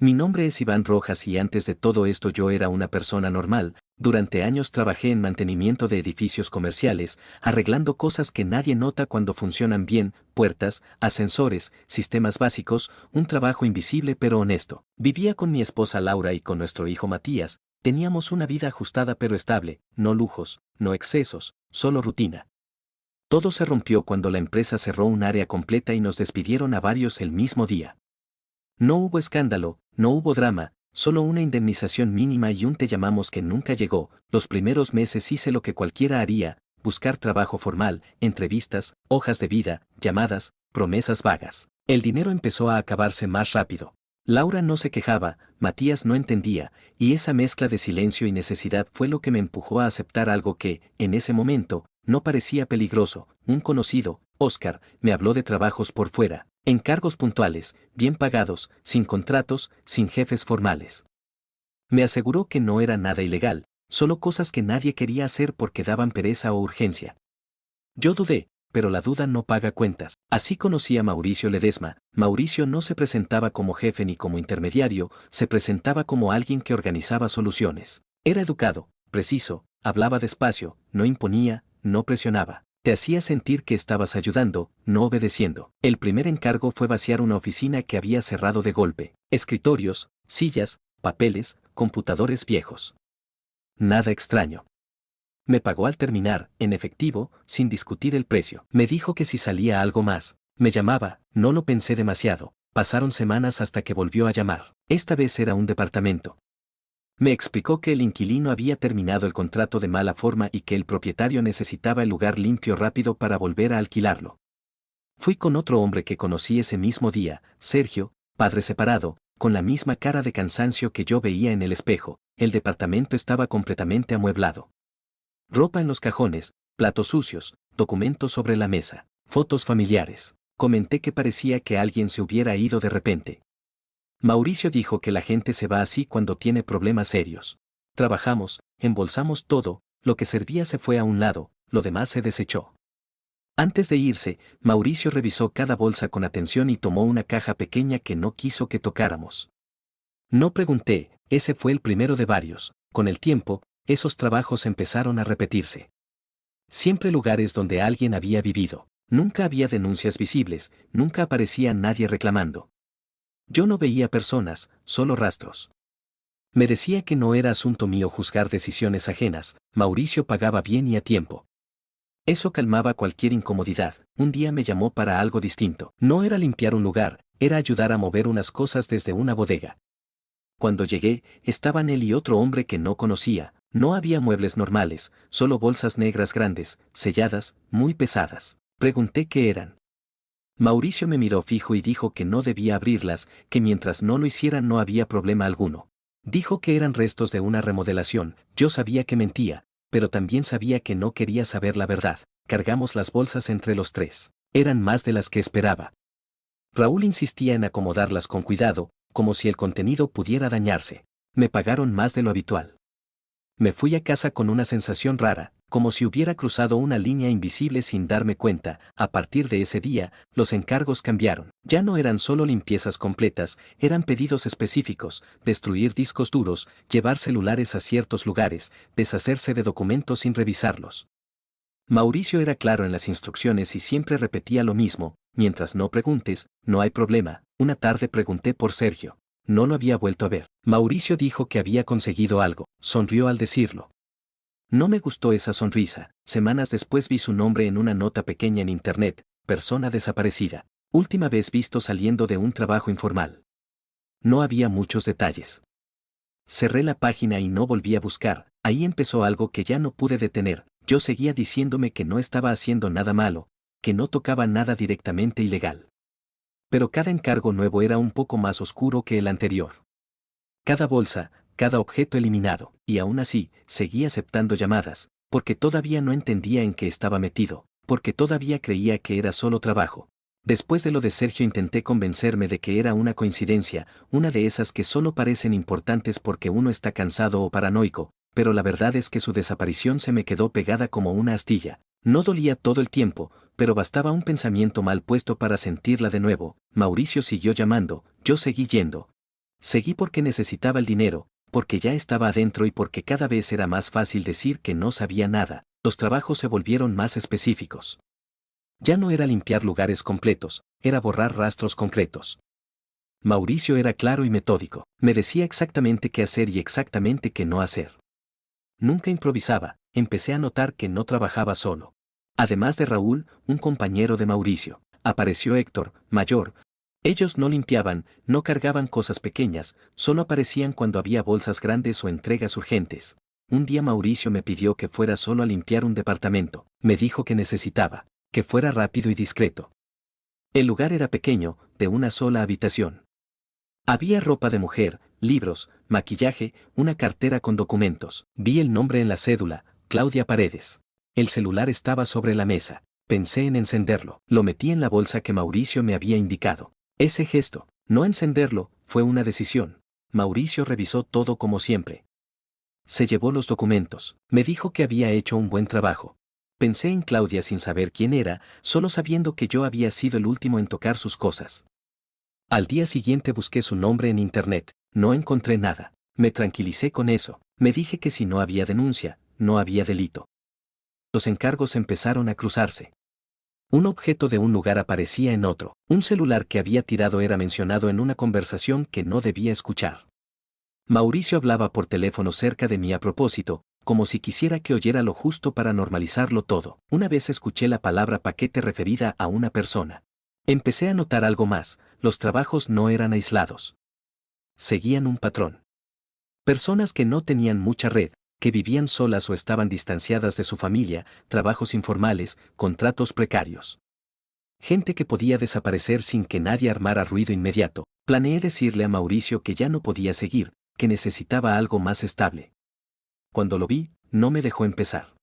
Mi nombre es Iván Rojas y antes de todo esto yo era una persona normal. Durante años trabajé en mantenimiento de edificios comerciales, arreglando cosas que nadie nota cuando funcionan bien, puertas, ascensores, sistemas básicos, un trabajo invisible pero honesto. Vivía con mi esposa Laura y con nuestro hijo Matías. Teníamos una vida ajustada pero estable, no lujos, no excesos, solo rutina. Todo se rompió cuando la empresa cerró un área completa y nos despidieron a varios el mismo día. No hubo escándalo, no hubo drama, solo una indemnización mínima y un te llamamos que nunca llegó. Los primeros meses hice lo que cualquiera haría, buscar trabajo formal, entrevistas, hojas de vida, llamadas, promesas vagas. El dinero empezó a acabarse más rápido. Laura no se quejaba, Matías no entendía, y esa mezcla de silencio y necesidad fue lo que me empujó a aceptar algo que, en ese momento, no parecía peligroso. Un conocido, Oscar, me habló de trabajos por fuera, encargos puntuales, bien pagados, sin contratos, sin jefes formales. Me aseguró que no era nada ilegal, solo cosas que nadie quería hacer porque daban pereza o urgencia. Yo dudé, pero la duda no paga cuentas. Así conocí a Mauricio Ledesma. Mauricio no se presentaba como jefe ni como intermediario, se presentaba como alguien que organizaba soluciones. Era educado, preciso, hablaba despacio, no imponía, no presionaba. Te hacía sentir que estabas ayudando, no obedeciendo. El primer encargo fue vaciar una oficina que había cerrado de golpe. Escritorios, sillas, papeles, computadores viejos. Nada extraño. Me pagó al terminar, en efectivo, sin discutir el precio. Me dijo que si salía algo más, me llamaba, no lo pensé demasiado. Pasaron semanas hasta que volvió a llamar. Esta vez era un departamento. Me explicó que el inquilino había terminado el contrato de mala forma y que el propietario necesitaba el lugar limpio rápido para volver a alquilarlo. Fui con otro hombre que conocí ese mismo día, Sergio, padre separado, con la misma cara de cansancio que yo veía en el espejo. El departamento estaba completamente amueblado. Ropa en los cajones, platos sucios, documentos sobre la mesa, fotos familiares. Comenté que parecía que alguien se hubiera ido de repente. Mauricio dijo que la gente se va así cuando tiene problemas serios. Trabajamos, embolsamos todo, lo que servía se fue a un lado, lo demás se desechó. Antes de irse, Mauricio revisó cada bolsa con atención y tomó una caja pequeña que no quiso que tocáramos. No pregunté, ese fue el primero de varios. Con el tiempo, esos trabajos empezaron a repetirse. Siempre lugares donde alguien había vivido. Nunca había denuncias visibles, nunca aparecía nadie reclamando. Yo no veía personas, solo rastros. Me decía que no era asunto mío juzgar decisiones ajenas. Mauricio pagaba bien y a tiempo. Eso calmaba cualquier incomodidad. Un día me llamó para algo distinto. No era limpiar un lugar, era ayudar a mover unas cosas desde una bodega. Cuando llegué, estaban él y otro hombre que no conocía. No había muebles normales, solo bolsas negras grandes, selladas, muy pesadas. Pregunté qué eran. Mauricio me miró fijo y dijo que no debía abrirlas, que mientras no lo hicieran no había problema alguno. Dijo que eran restos de una remodelación. Yo sabía que mentía, pero también sabía que no quería saber la verdad. Cargamos las bolsas entre los tres. Eran más de las que esperaba. Raúl insistía en acomodarlas con cuidado, como si el contenido pudiera dañarse. Me pagaron más de lo habitual. Me fui a casa con una sensación rara, como si hubiera cruzado una línea invisible sin darme cuenta. A partir de ese día, los encargos cambiaron. Ya no eran solo limpiezas completas, eran pedidos específicos: destruir discos duros, llevar celulares a ciertos lugares, deshacerse de documentos sin revisarlos. Mauricio era claro en las instrucciones y siempre repetía lo mismo: mientras no preguntes, no hay problema. Una tarde pregunté por Sergio. No lo había vuelto a ver. Mauricio dijo que había conseguido algo. Sonrió al decirlo. No me gustó esa sonrisa. Semanas después vi su nombre en una nota pequeña en internet: persona desaparecida. Última vez visto saliendo de un trabajo informal. No había muchos detalles. Cerré la página y no volví a buscar. Ahí empezó algo que ya no pude detener. Yo seguía diciéndome que no estaba haciendo nada malo, que no tocaba nada directamente ilegal. Pero cada encargo nuevo era un poco más oscuro que el anterior. Cada bolsa, cada objeto eliminado, y aún así, seguía aceptando llamadas, porque todavía no entendía en qué estaba metido, porque todavía creía que era solo trabajo. Después de lo de Sergio intenté convencerme de que era una coincidencia, una de esas que solo parecen importantes porque uno está cansado o paranoico, pero la verdad es que su desaparición se me quedó pegada como una astilla. No dolía todo el tiempo, pero bastaba un pensamiento mal puesto para sentirla de nuevo. Mauricio siguió llamando, yo seguí yendo. Seguí porque necesitaba el dinero, porque ya estaba adentro y porque cada vez era más fácil decir que no sabía nada. Los trabajos se volvieron más específicos. Ya no era limpiar lugares completos, era borrar rastros concretos. Mauricio era claro y metódico, me decía exactamente qué hacer y exactamente qué no hacer. Nunca improvisaba, empecé a notar que no trabajaba solo. Además de Raúl, un compañero de Mauricio, apareció Héctor, mayor. Ellos no limpiaban, no cargaban cosas pequeñas, solo aparecían cuando había bolsas grandes o entregas urgentes. Un día Mauricio me pidió que fuera solo a limpiar un departamento, me dijo que necesitaba, que fuera rápido y discreto. El lugar era pequeño, de una sola habitación. Había ropa de mujer, libros, maquillaje, una cartera con documentos. Vi el nombre en la cédula, Claudia Paredes. El celular estaba sobre la mesa. Pensé en encenderlo. Lo metí en la bolsa que Mauricio me había indicado. Ese gesto, no encenderlo, fue una decisión. Mauricio revisó todo como siempre. Se llevó los documentos. Me dijo que había hecho un buen trabajo. Pensé en Claudia sin saber quién era, solo sabiendo que yo había sido el último en tocar sus cosas. Al día siguiente busqué su nombre en internet, no encontré nada. Me tranquilicé con eso, me dije que si no había denuncia, no había delito. Los encargos empezaron a cruzarse. Un objeto de un lugar aparecía en otro, un celular que había tirado era mencionado en una conversación que no debía escuchar. Mauricio hablaba por teléfono cerca de mí a propósito, como si quisiera que oyera lo justo para normalizarlo todo. Una vez escuché la palabra paquete referida a una persona. Empecé a notar algo más, los trabajos no eran aislados. Seguían un patrón. Personas que no tenían mucha red, que vivían solas o estaban distanciadas de su familia, trabajos informales, contratos precarios. Gente que podía desaparecer sin que nadie armara ruido inmediato. Planeé decirle a Mauricio que ya no podía seguir, que necesitaba algo más estable. Cuando lo vi, no me dejó empezar.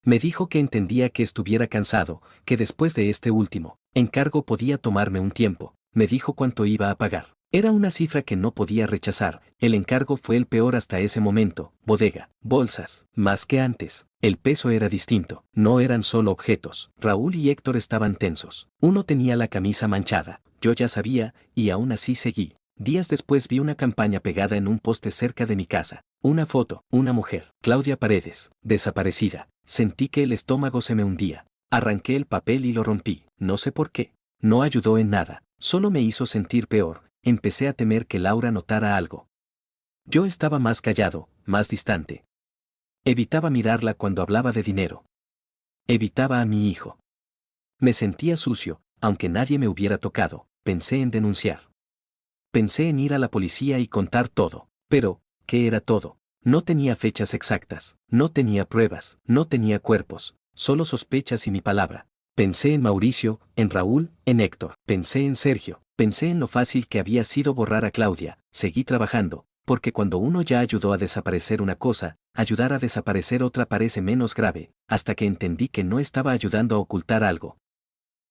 Me dijo que entendía que estuviera cansado, que después de este último encargo podía tomarme un tiempo. Me dijo cuánto iba a pagar. Era una cifra que no podía rechazar. El encargo fue el peor hasta ese momento. Bodega, bolsas, más que antes. El peso era distinto. No eran solo objetos. Raúl y Héctor estaban tensos. Uno tenía la camisa manchada. Yo ya sabía, y aún así seguí. Días después vi una campaña pegada en un poste cerca de mi casa. Una foto, una mujer, Claudia Paredes, desaparecida. Sentí que el estómago se me hundía. Arranqué el papel y lo rompí. No sé por qué. No ayudó en nada. Solo me hizo sentir peor. Empecé a temer que Laura notara algo. Yo estaba más callado, más distante. Evitaba mirarla cuando hablaba de dinero. Evitaba a mi hijo. Me sentía sucio, aunque nadie me hubiera tocado. Pensé en denunciar. Pensé en ir a la policía y contar todo. Pero, ¿qué era todo? No tenía fechas exactas, no tenía pruebas, no tenía cuerpos, solo sospechas y mi palabra. Pensé en Mauricio, en Raúl, en Héctor. Pensé en Sergio. Pensé en lo fácil que había sido borrar a Claudia. Seguí trabajando, porque cuando uno ya ayudó a desaparecer una cosa, ayudar a desaparecer otra parece menos grave, hasta que entendí que no estaba ayudando a ocultar algo.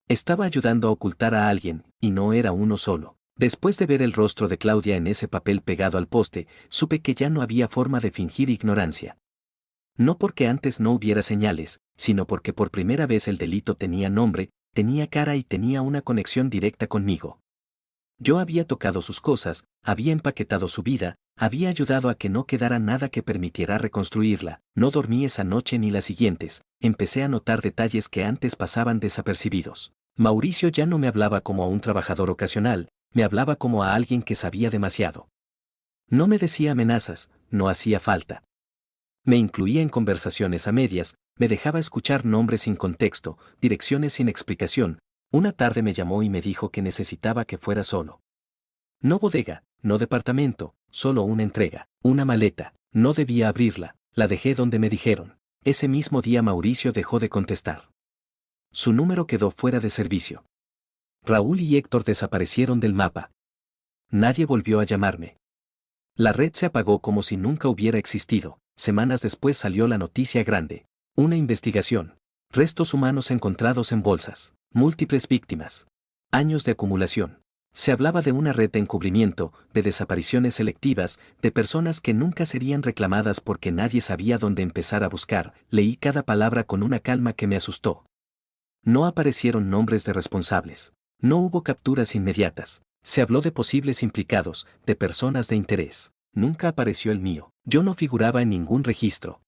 Estaba ayudando a ocultar a alguien, y no era uno solo. Después de ver el rostro de Claudia en ese papel pegado al poste, supe que ya no había forma de fingir ignorancia. No porque antes no hubiera señales, sino porque por primera vez el delito tenía nombre, tenía cara y tenía una conexión directa conmigo. Yo había tocado sus cosas, había empaquetado su vida, había ayudado a que no quedara nada que permitiera reconstruirla. No dormí esa noche ni las siguientes, empecé a notar detalles que antes pasaban desapercibidos. Mauricio ya no me hablaba como a un trabajador ocasional, me hablaba como a alguien que sabía demasiado. No me decía amenazas, no hacía falta. Me incluía en conversaciones a medias, me dejaba escuchar nombres sin contexto, direcciones sin explicación. Una tarde me llamó y me dijo que necesitaba que fuera solo. No bodega, no departamento, solo una entrega, una maleta. No debía abrirla, la dejé donde me dijeron. Ese mismo día Mauricio dejó de contestar. Su número quedó fuera de servicio. Raúl y Héctor desaparecieron del mapa. Nadie volvió a llamarme. La red se apagó como si nunca hubiera existido. Semanas después salió la noticia grande. Una investigación. Restos humanos encontrados en bolsas. Múltiples víctimas. Años de acumulación. Se hablaba de una red de encubrimiento, de desapariciones selectivas, de personas que nunca serían reclamadas porque nadie sabía dónde empezar a buscar. Leí cada palabra con una calma que me asustó. No aparecieron nombres de responsables. No hubo capturas inmediatas. Se habló de posibles implicados, de personas de interés. Nunca apareció el mío. Yo no figuraba en ningún registro.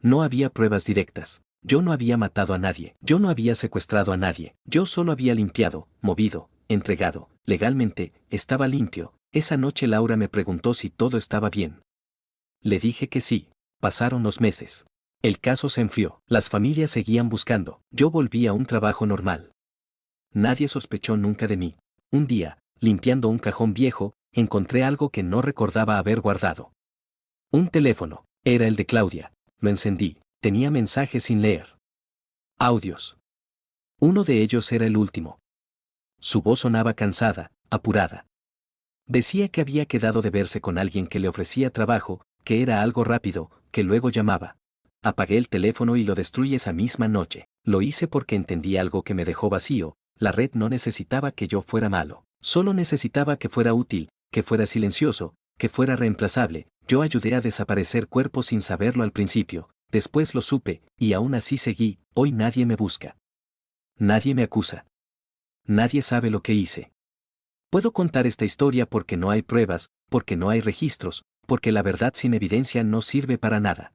No había pruebas directas. Yo no había matado a nadie. Yo no había secuestrado a nadie. Yo solo había limpiado, movido, entregado. Legalmente, estaba limpio. Esa noche Laura me preguntó si todo estaba bien. Le dije que sí. Pasaron los meses. El caso se enfrió. Las familias seguían buscando. Yo volví a un trabajo normal. Nadie sospechó nunca de mí. Un día, limpiando un cajón viejo, encontré algo que no recordaba haber guardado. Un teléfono. Era el de Claudia. Lo encendí. Tenía mensajes sin leer. Audios. Uno de ellos era el último. Su voz sonaba cansada, apurada. Decía que había quedado de verse con alguien que le ofrecía trabajo, que era algo rápido, que luego llamaba. Apagué el teléfono y lo destruí esa misma noche. Lo hice porque entendí algo que me dejó vacío. La red no necesitaba que yo fuera malo. Solo necesitaba que fuera útil, que fuera silencioso, que fuera reemplazable. Yo ayudé a desaparecer cuerpos sin saberlo al principio. Después lo supe, y aún así seguí. Hoy nadie me busca. Nadie me acusa. Nadie sabe lo que hice. Puedo contar esta historia porque no hay pruebas, porque no hay registros, porque la verdad sin evidencia no sirve para nada.